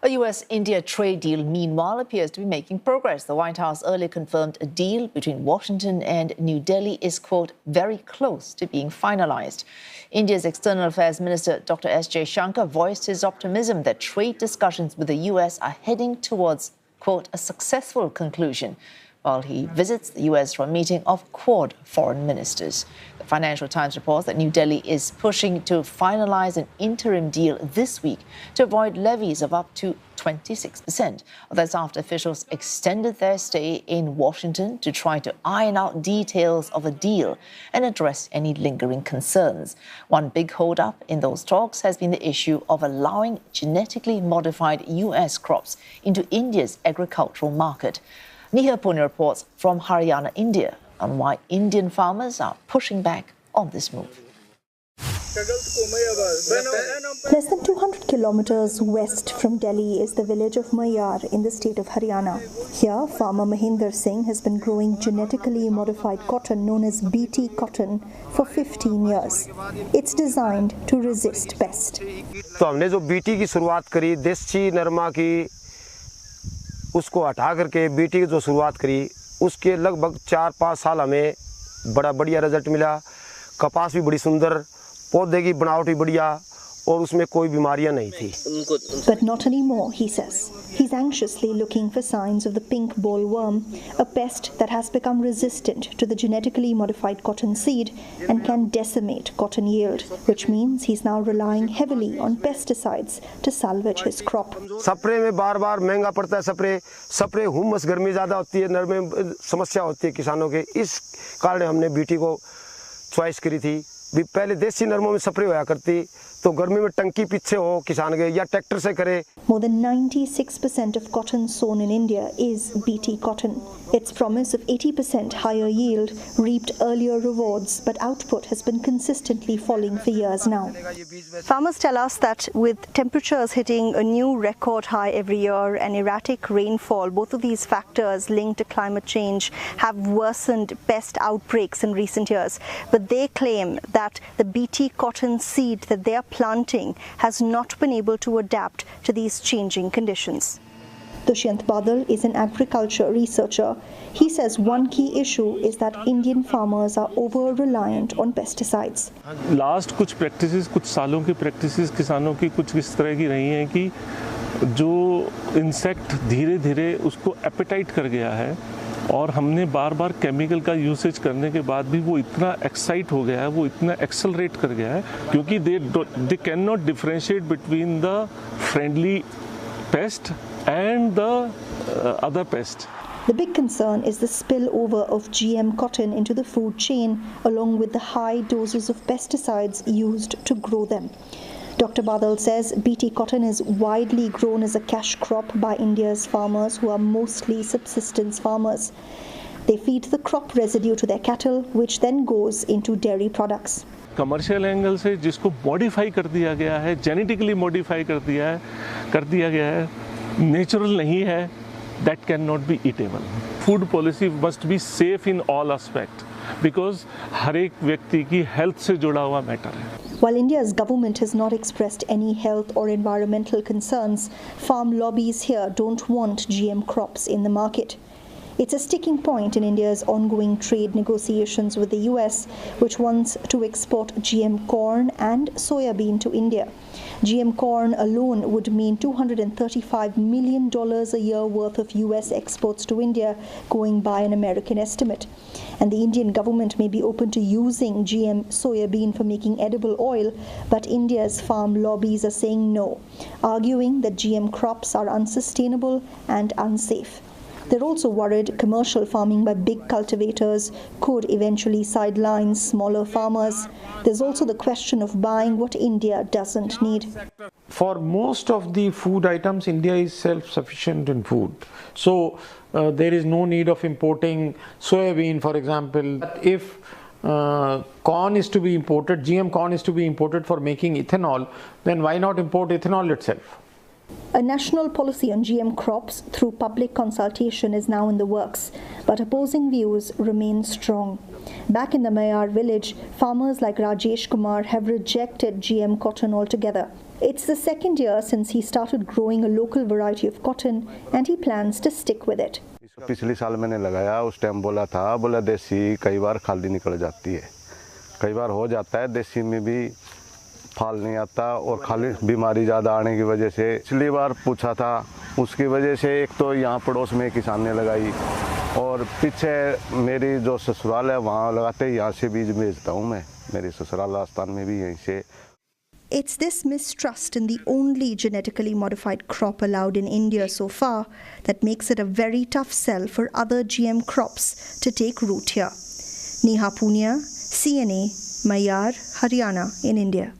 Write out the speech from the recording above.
A US-India trade deal, meanwhile, appears to be making progress. The White House earlier confirmed a deal between Washington and New Delhi is, quote, very close to being finalized. India's External Affairs Minister Dr. S. Jaishankar voiced his optimism that trade discussions with the US are heading towards, quote, a successful conclusion, while he visits the US for a meeting of Quad foreign ministers. The Financial Times reports that New Delhi is pushing to finalize an interim deal this week to avoid levies of up to 26%. That's after officials extended their stay in Washington to try to iron out details of a deal and address any lingering concerns. One big hold-up in those talks has been the issue of allowing genetically modified US crops into India's agricultural market. Nihar Pune reports from Haryana, India, on why Indian farmers are pushing back on this move. Less than 200 kilometers west from Delhi is the village of Mayar in the state of Haryana. Here, farmer Mahinder Singh has been growing genetically modified cotton known as BT cotton for 15 years. It's designed to resist pest. तो हमने जो BT की शुरुआत करी, देसी नरमा की उसको हटा करके बीटी की जो शुरुआत करी, उसके लगभग 4-5 साल हमें बड़ा बढ़िया रिजल्ट मिला। कपास भी बड़ी सुंदर, पौधे की बनावट भी बढ़िया और उसमें कोई बीमारियां नहीं थी। But not anymore, he says. He's anxiously looking for signs of the pink bollworm, a pest that has become resistant to the genetically modified cotton seed and can decimate cotton yield, which means he's now relying heavily on pesticides to salvage his crop. Spray में बार-बार महंगा पड़ता है, spray humus गर्मी ज़्यादा होती है, नर में समस्या होती है किसानों के। इस कारण हमने बीटी को चॉइस करी थी। भी पहले देसी नरमों में स्प्रे होया करती, तो गर्मी में टंकी पीछे हो किसान के या ट्रैक्टर से करे। More than 96% of cotton sown in India is BT cotton. Its promise of 80% higher yield reaped earlier rewards, but output has been consistently falling for years now. Farmers tell us that with temperatures hitting a new record high every year and erratic rainfall, both of these factors linked to climate change have worsened pest outbreaks in recent years. But they claim that the BT cotton seed that they are planting has not been able to adapt to these changing conditions. Dushyant Badal is an agriculture researcher. He says one key issue is that Indian farmers are over-reliant on pesticides. Last कुछ practices, कुछ सालों की practices किसानों की कुछ इस तरह की रही हैं कि जो insect धीरे-धीरे उसको appetite कर गया है और हमने बार-बार केमिकल का यूसेज करने के बाद भी वो इतना एक्साइट हो गया है, वो इतना एक्सेलरेट कर गया है क्योंकि they can not differentiate between the friendly paste and the other pests. The big concern is the spillover of GM cotton into the food chain, along with the high doses of pesticides used to grow them. Dr. Badal says BT cotton is widely grown as a cash crop by India's farmers, who are mostly subsistence farmers. They feed the crop residue to their cattle, which then goes into dairy products. Commercial angle से जिसको modify कर दिया गया है, genetically modify कर दिया गया है, नेचुरल नहीं है, that cannot be eatable. Food policy must be safe in all aspect because हर एक व्यक्ति की हेल्थ से जुड़ा हुआ मैटर है. While India's government has not expressed any health or environmental concerns, farm lobbies here don't want GM crops in the market. It's a sticking point in India's ongoing trade negotiations with the US, which wants to export GM corn and soybean to India. GM corn alone would mean $235 million a year worth of US exports to India, going by an American estimate. And the Indian government may be open to using GM soybean for making edible oil, but India's farm lobbies are saying no, arguing that GM crops are unsustainable and unsafe. They're also worried commercial farming by big cultivators could eventually sideline smaller farmers. There's also the question of buying what India doesn't need. For most of the food items, India is self-sufficient in food. So there is no need of importing soybean, for example. If corn is to be imported, GM corn is to be imported for making ethanol, then why not import ethanol itself? A national policy on GM crops through public consultation is now in the works, but opposing views remain strong. Back in the Mayar village, farmers like Rajesh Kumar have rejected GM cotton altogether. It's the second year since he started growing a local variety of cotton, and he plans to stick with it. पिछले साल मैंने लगाया, उस time बोला देसी कई बार खाली निकल जाती है, कई बार हो जाता है, देसी में भी फाल नहीं आता और खाली बीमारी ज़्यादा आने की वजह से पिछली बार पूछा था, उसकी वजह से एक तो यहाँ पड़ोस में किसान ने लगाई और पीछे मेरी जो ससुराल है वहाँ लगाते, यहाँ से बीज भेजता हूँ मैं, मेरी ससुराल राजस्थान में भी यहीं से। It's this mistrust in the only genetically modified crop allowed in India so far that makes it a very tough sell for other GM crops to take root here. Neha Punia, CNA, Mayar, Haryana in India.